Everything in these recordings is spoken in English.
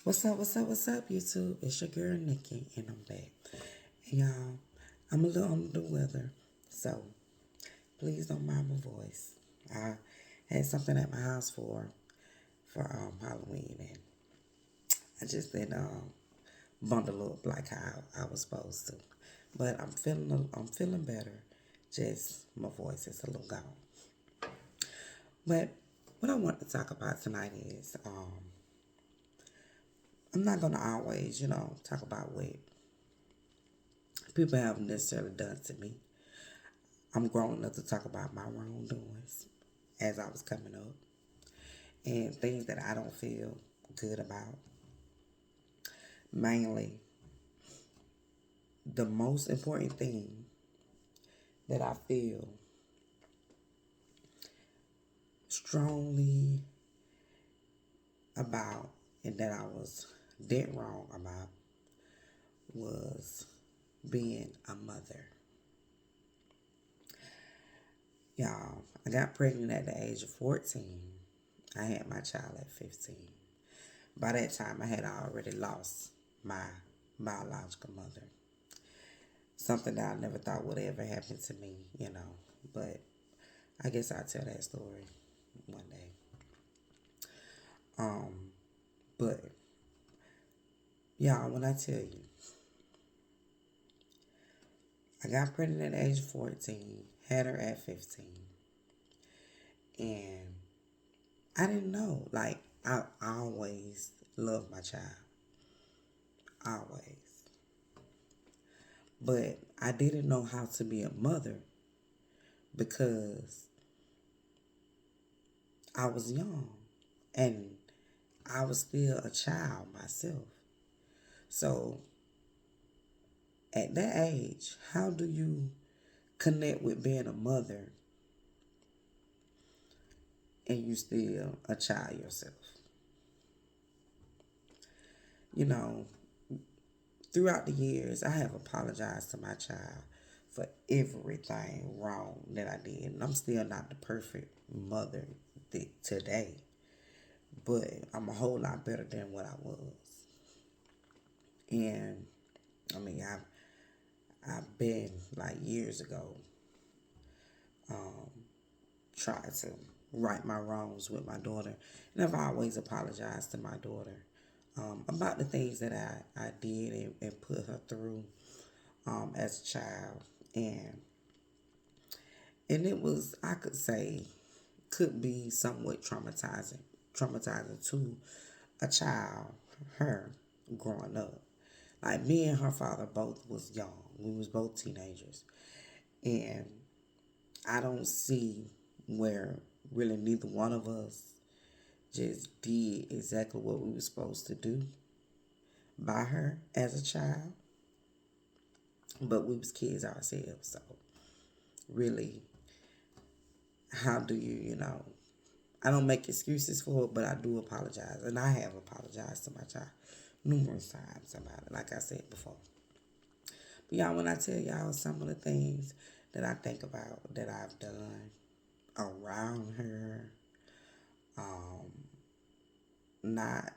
What's up, YouTube? It's your girl Nikki, and I'm back. And y'all, I'm a little under the weather, so please don't mind my voice. I had something at my house for Halloween, and I just didn't bundle up like how I was supposed to. But I'm feeling better. Just my voice is a little gone. But what I want to talk about tonight is I'm not gonna always talk about what people haven't necessarily done to me. I'm grown enough to talk about my wrongdoings as I was coming up and things that I don't feel good about. Mainly, the most important thing that I feel strongly about and that I was dead wrong about was being a mother. Y'all, I got pregnant at the age of 14. I had my child at 15. By that time, I had already lost my biological mother. Something that I never thought would ever happen to me. But I guess I'll tell that story one day. Um, but y'all, when I tell you, I got pregnant at the age of 14, had her at 15, and I didn't know. Like, I always loved my child. Always. But I didn't know how to be a mother because I was young and I was still a child myself. So at that age, how do you connect with being a mother and you still a child yourself? You know, throughout the years, I have apologized to my child for everything wrong that I did. And I'm still not the perfect mother today, but I'm a whole lot better than what I was. And I mean, I've been like years ago tried to right my wrongs with my daughter, and I've always apologized to my daughter about the things that I did and put her through as a child, and it was, I could say, could be somewhat traumatizing to a child, her growing up. Like, me and her father both was young. We was both teenagers. And I don't see where really neither one of us just did exactly what we were supposed to do by her as a child. But we was kids ourselves. So really, how do you, I don't make excuses for it, but I do apologize. And I have apologized to my child numerous times about it, like I said before. But y'all, when I tell y'all some of the things that I think about that I've done around her, not,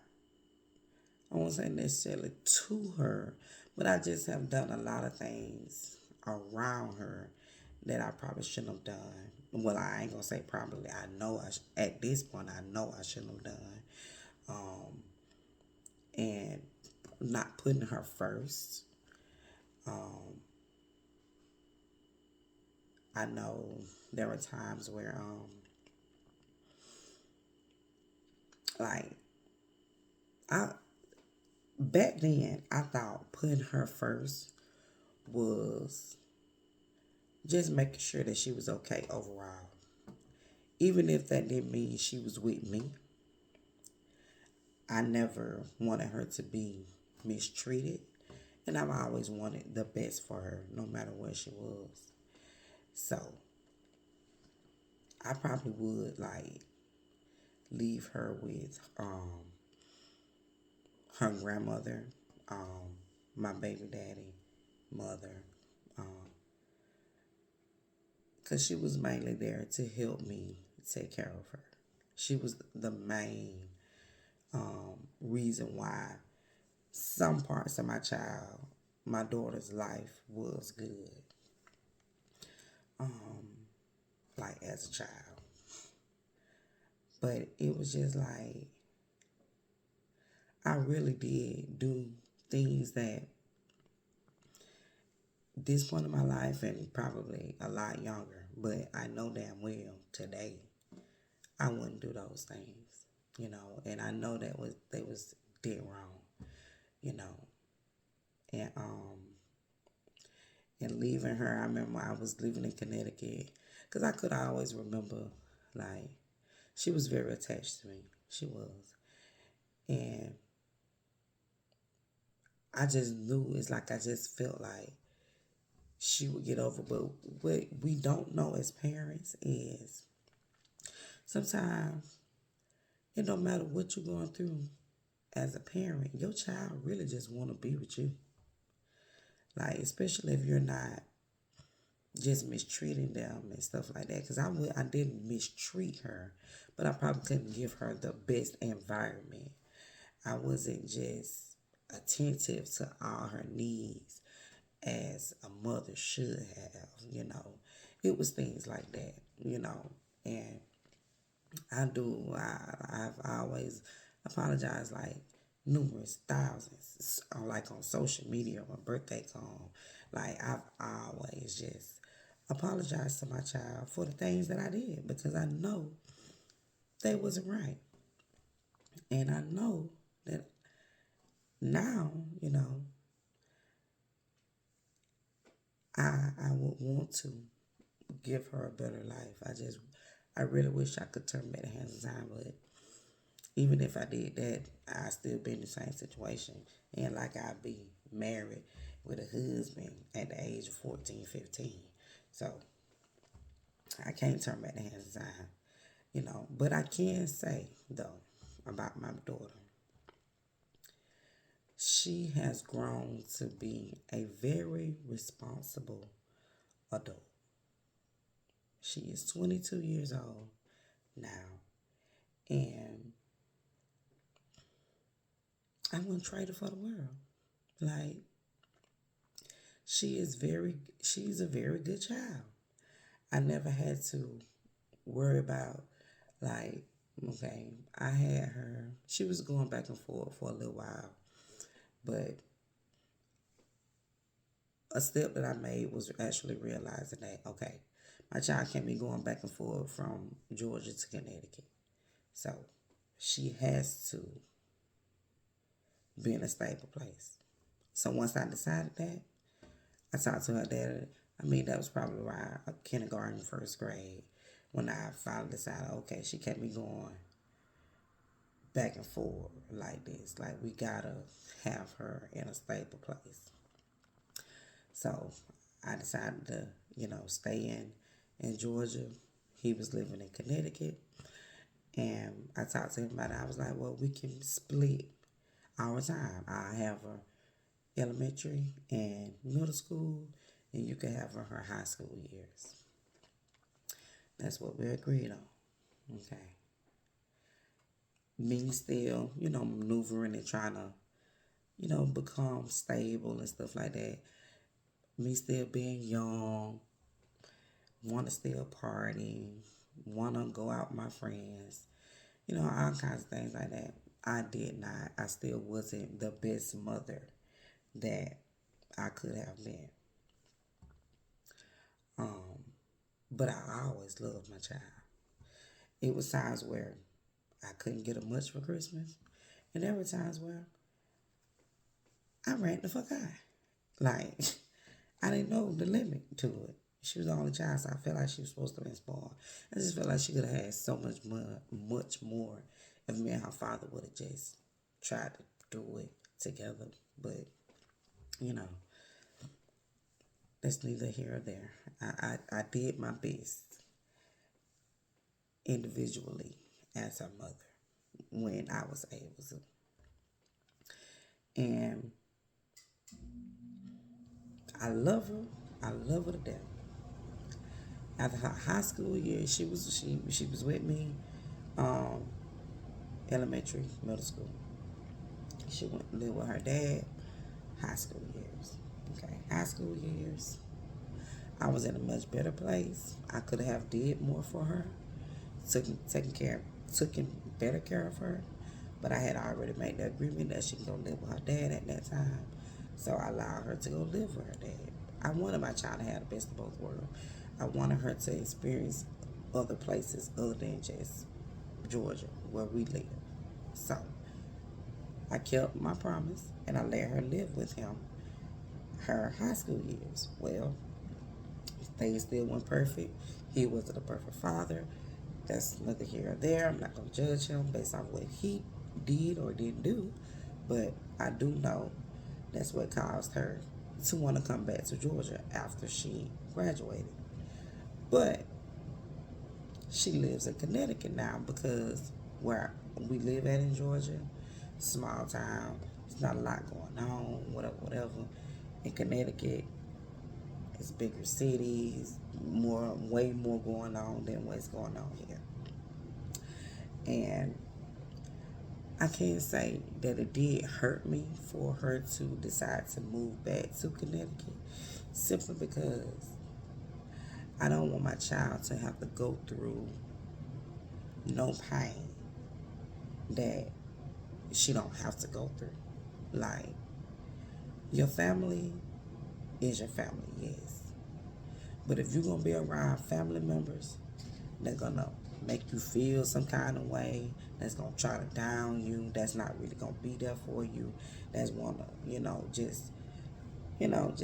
I won't say necessarily to her, but I just have done a lot of things around her that I probably shouldn't have done. Well, I ain't gonna say probably. I know at this point I know I shouldn't have done, and not putting her first. I know there were times where like I back then I thought putting her first was just making sure that she was okay overall. Even if that didn't mean she was with me, I never wanted her to be mistreated. And I've always wanted the best for her, no matter where she was. So I probably would like leave her with her grandmother, my baby daddy, mother, because she was mainly there to help me take care of her. She was the main reason why some parts of my daughter's life was good, like as a child. But it was just like, I really did do things that this point in my life and probably a lot younger, but I know damn well today I wouldn't do those things, and I know that was they was dead wrong, you know, and and leaving her. I remember I was living in Connecticut because I could always remember, like, she was very attached to me. She was, and I just knew, it's like I just felt like she would get over. But what we don't know as parents is sometimes it don't matter what you're going through as a parent, your child really just want to be with you. Like, especially if you're not just mistreating them and stuff like that. Because I didn't mistreat her, but I probably couldn't give her the best environment. I wasn't just attentive to all her needs as a mother should have. It was things like that. And I've always apologized, like, numerous thousands, like on social media when birthday come. Like, I've always just apologized to my child for the things that I did because I know they wasn't right. And I know that now, I would want to give her a better life. I really wish I could turn back the hands of time, but even if I did that, I still be in the same situation. And like, I'd be married with a husband at the age of 14, 15. So I can't turn back the hands of time. But I can say, though, about my daughter, she has grown to be a very responsible adult. She is 22 years old now. And I wouldn't trade her for the world. Like, she's a very good child. I never had to worry about, like, okay, I had her, she was going back and forth for a little while, but a step that I made was actually realizing that, okay, my child can't be going back and forth from Georgia to Connecticut. So she has to be in a stable place. So once I decided that, I talked to her dad. I mean, that was probably around kindergarten, first grade, when I finally decided, okay, she can't be going back and forth like this. Like, we gotta have her in a stable place. So I decided to, stay in Georgia. He was living in Connecticut. And I talked to him about it. I was like, well, we can split our time. I have her elementary and middle school, and you can have her high school years. That's what we agreed on. Okay. Me still, maneuvering and trying to, become stable and stuff like that. Me still being young, want to still party, want to go out with my friends, all kinds of things like that. I did not. I still wasn't the best mother that I could have been. But I always loved my child. It was times where I couldn't get her much for Christmas, and there were times where I ran the fuck out. Like, I didn't know the limit to it. She was the only child, so I felt like she was supposed to be spoiled. I just felt like she could have had so much more if me and her father would have just tried to do it together. But, that's neither here or there. I did my best individually as her mother when I was able to. And I love her. I love her to death. After her high school year, she was with me, elementary, middle school. She went to live with her dad. High school years. Okay, high school years. I was in a much better place. I could have did more for her, taken care, taken better care of her. But I had already made the agreement that she can go live with her dad at that time. So I allowed her to go live with her dad. I wanted my child to have the best of both worlds. I wanted her to experience other places other than just Georgia, where we live. So I kept my promise and I let her live with him her high school years. Well, things still weren't perfect. He wasn't a perfect father. That's neither here or there. I'm not going to judge him based on what he did or didn't do. But I do know that's what caused her to want to come back to Georgia after she graduated. But she lives in Connecticut now because where we live at in Georgia, small town, there's not a lot going on, whatever. In Connecticut, it's bigger cities, way more going on than what's going on here. And I can't say that it did hurt me for her to decide to move back to Connecticut, simply because I don't want my child to have to go through no pain that she don't have to go through. Like, your family is your family, yes. But if you're going to be around family members that's going to make you feel some kind of way, that's going to try to down you, that's not really going to be there for you, that's want to,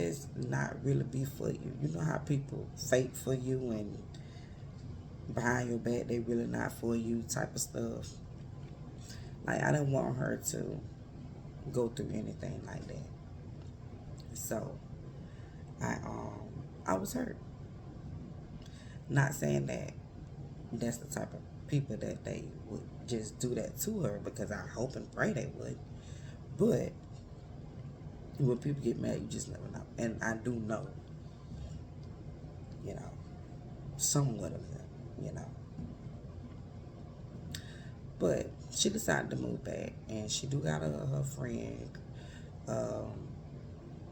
just not really be for you. You know how people fake for you and behind your back they really not for you type of stuff. Like, I didn't want her to go through anything like that. So I was hurt. Not saying that that's the type of people that they would just do that to her, because I hope and pray they would. But when people get mad, you just never know. And I do know, somewhat of them, But she decided to move back, and she do got her friend,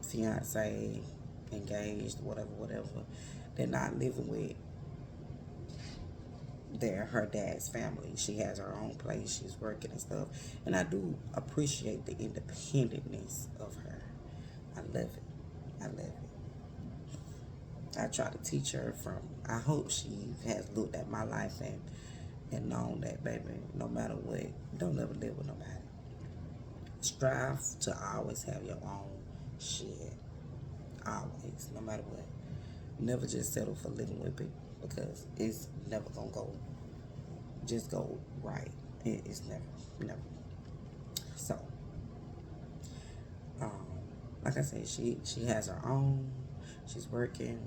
fiance, engaged, whatever. They're not living with her dad's family. She has her own place. She's working and stuff, and I do appreciate the independentness of her. I love it. I try to teach her from. I hope she has looked at my life and known that, baby, no matter what, don't ever live with nobody. Strive to always have your own shit. Always, no matter what. Never just settle for living with people, because it's never gonna go right. It's never. So, like I said, she has her own. She's working,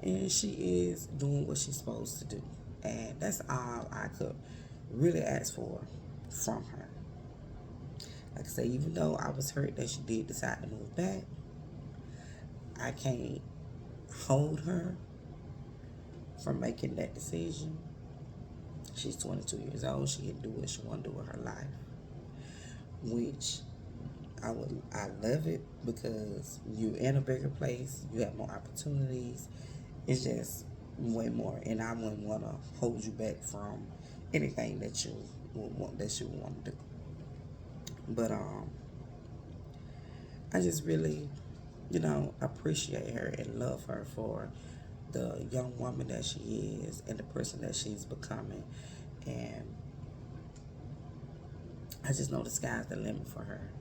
and she is doing what she's supposed to do, and that's all I could really ask for from her. Like I say, even though I was hurt that she did decide to move back, I can't hold her from making that decision. She's 22 years old. She can do what she want to do with her life, which I love it, because you're in a bigger place. You have more opportunities. It's just way more, and I wouldn't want to hold you back from anything that you would want to do. But I just really, appreciate her and love her for the young woman that she is and the person that she's becoming. And I just know the sky's the limit for her.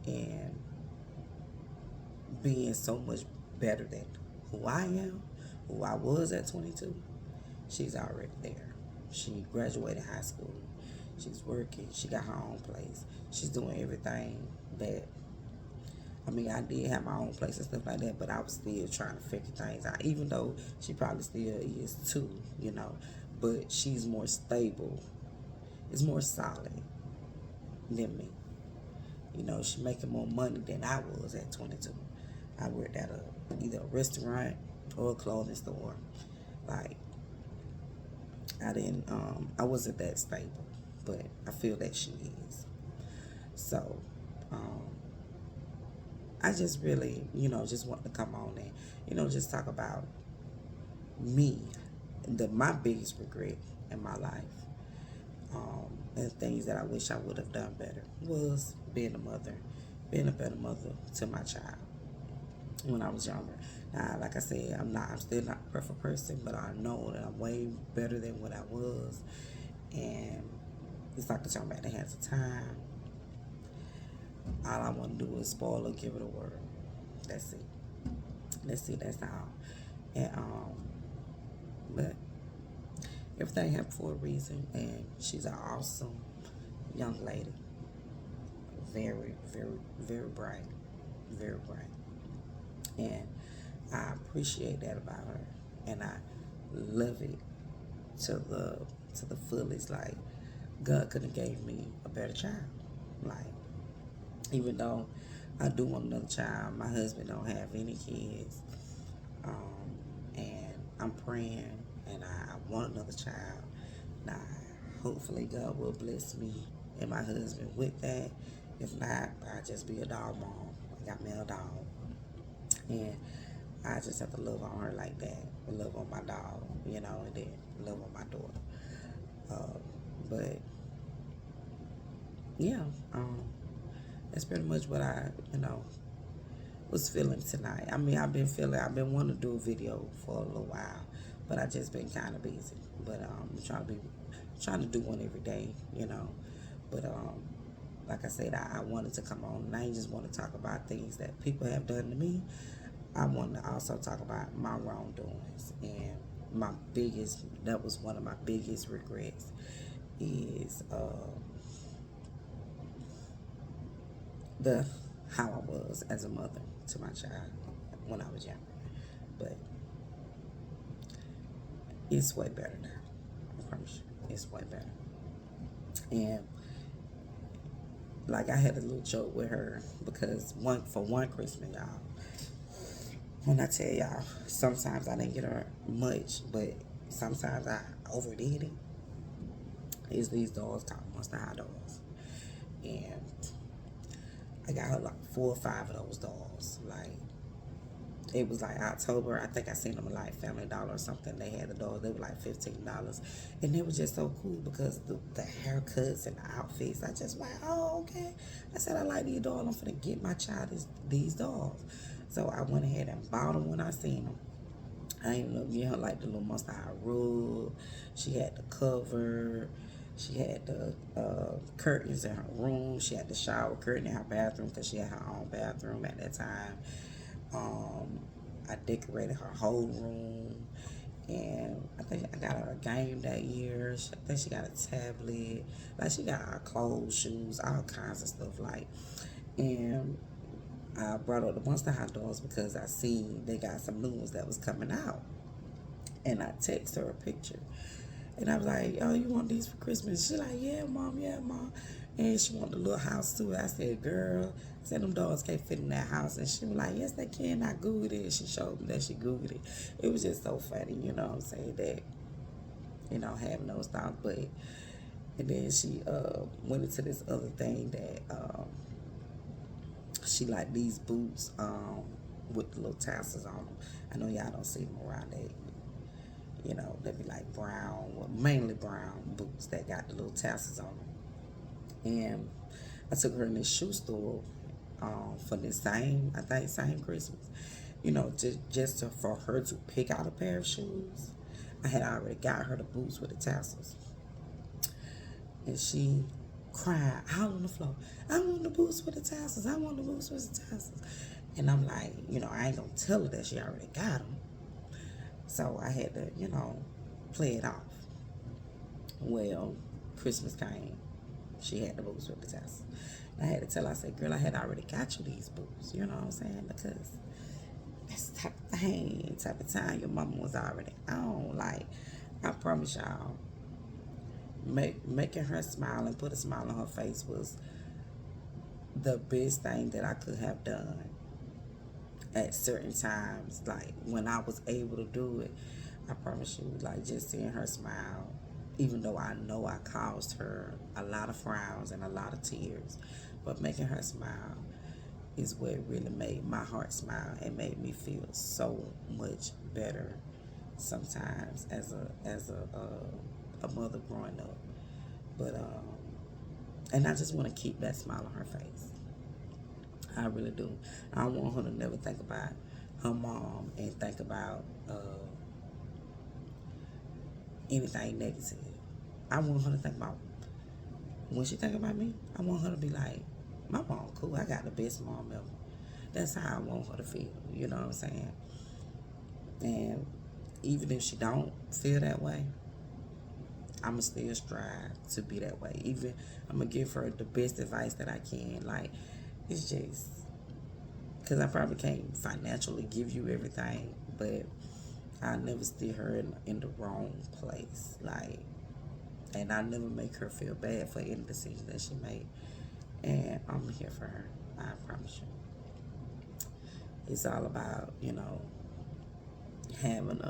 And being so much better than who I am, who I was at 22, she's already there. She graduated high school. She's working. She got her own place. She's doing everything that, I did have my own place and stuff like that, but I was still trying to figure things out, even though she probably still is too, But she's more stable. It's more solid than me. She's making more money than I was at 22. I worked at either a restaurant or a clothing store. Like, I wasn't that stable, but I feel that she is. So, um, I just really, just want to come on and, just talk about me, my biggest regret in my life, and things that I wish I would have done better was being a better mother to my child when I was younger. Now, like I said, I'm still not a perfect person, but I know that I'm way better than what I was, and it's like a turn back the hands of time. All I want to do is spoil her, give it a word. That's it. That's all. And but everything happened for a reason, and she's an awesome young lady. Very, very, very bright, very bright, and I appreciate that about her, and I love it to the fullest. Like God could have gave me a better child. Like even though I do want another child, my husband don't have any kids, and I'm praying, and I want another child. Now, hopefully, God will bless me and my husband with that. If not, I'll just be a dog mom. I got me a dog, and I just have to love on her like that. Love on my dog, and then love on my daughter. Uh, but yeah, that's pretty much what I, was feeling tonight. I mean, I've been wanting to do a video for a little while, but I just been kind of busy. But I'm trying to do one every day, But like I said, I wanted to come on, and I ain't just want to talk about things that people have done to me. I want to also talk about my wrongdoings, and that was one of my biggest regrets is the how I was as a mother to my child when I was younger. But it's way better now. I promise you, it's way better. And like I had a little joke with her because one Christmas, y'all. When I tell y'all, sometimes I didn't get her much, but sometimes I overdid it. Is these dolls called Monster High dolls, and I got her like 4 or 5 of those dolls. Like it was like October. I think I seen them like Family Dollar or something. They had the dolls. They were like $15, and they were just so cool because the haircuts and the outfits. I just like, oh okay. I said I like these dolls. I'm finna get my child these dolls. So I went ahead and bought them when I seen them. I ended up getting her like the little Monster High rug. She had the cover. She had the curtains in her room. She had the shower curtain in her bathroom because she had her own bathroom at that time. I decorated her whole room, and I think I got her a game that year. I think she got a tablet. Like she got her clothes, shoes, all kinds of stuff. Like, and I brought up the Monster High dolls because I seen they got some new ones that was coming out, and I text her a picture. And I was like, oh, you want these for Christmas? She like, yeah, mom, yeah, mom. And she want the little house too. I said, girl, I said them dogs can't fit in that house. And she was like, yes, they can. I Googled it. She showed me that she Googled it. It was just so funny, what I'm saying, that, having those thoughts. But, and then she went into this other thing that she like these boots with the little tassels on them. I know y'all don't see them around there. They be like brown, well, mainly brown boots that got the little tassels on them. And I took her in this shoe store for this same Christmas. For her to pick out a pair of shoes. I had already got her the boots with the tassels. And she cried out on the floor, I want the boots with the tassels. I want the boots with the tassels. And I'm like, I ain't going to tell her that she already got them. So I had to, play it off. Well, Christmas came. She had the boots with the tassels. I had to tell her, I said, girl, I had already got you these boots. You know what I'm saying? Because that's the type of time your mama was already on. Like, I promise y'all, making her smile and put a smile on her face was the best thing that I could have done at certain times. Like when I was able to do it, I promise you, like just seeing her smile even though I know I caused her a lot of frowns and a lot of tears, but making her smile is what really made my heart smile and made me feel so much better sometimes a mother growing up. But and I just want to keep that smile on her face. I really do. I don't want her to never think about her mom and think about anything negative. I want her to think about when she think about me. I want her to be like, my mom cool. I got the best mom ever. That's how I want her to feel. You know what I'm saying? And even if she don't feel that way, I'ma still strive to be that way. Even I'ma give her the best advice that I can. Like, it's just because I probably can't financially give you everything, but I never steer her in the wrong place. Like, and I never make her feel bad for any decision that she made. And I'm here for her. I promise you. It's all about, having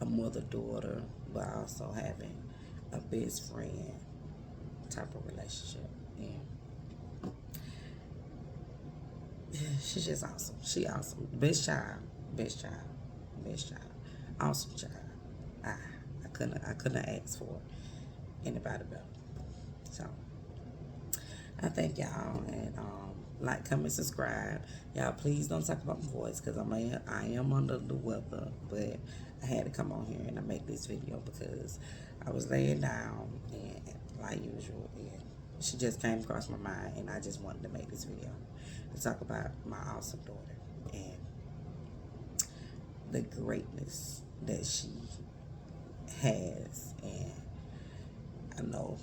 a mother daughter, but also having a best friend type of relationship. And she's just awesome. She awesome. Best child. Best child. Best child. Awesome child. I couldn't ask for anybody better. So I thank y'all, and like, comment, subscribe. Y'all, please don't talk about my voice because I am under the weather, but I had to come on here and I make this video because I was laying down and like usual, and she just came across my mind, and I just wanted to make this video to talk about my awesome daughter and the greatness that she has, and I know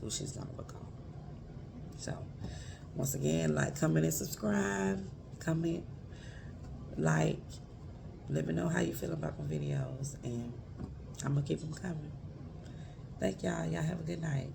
who she's gonna become. So, once again, like, comment, and subscribe. Comment, like, let me know how you feel about my videos, and I'm gonna keep them coming. Thank y'all. Y'all have a good night.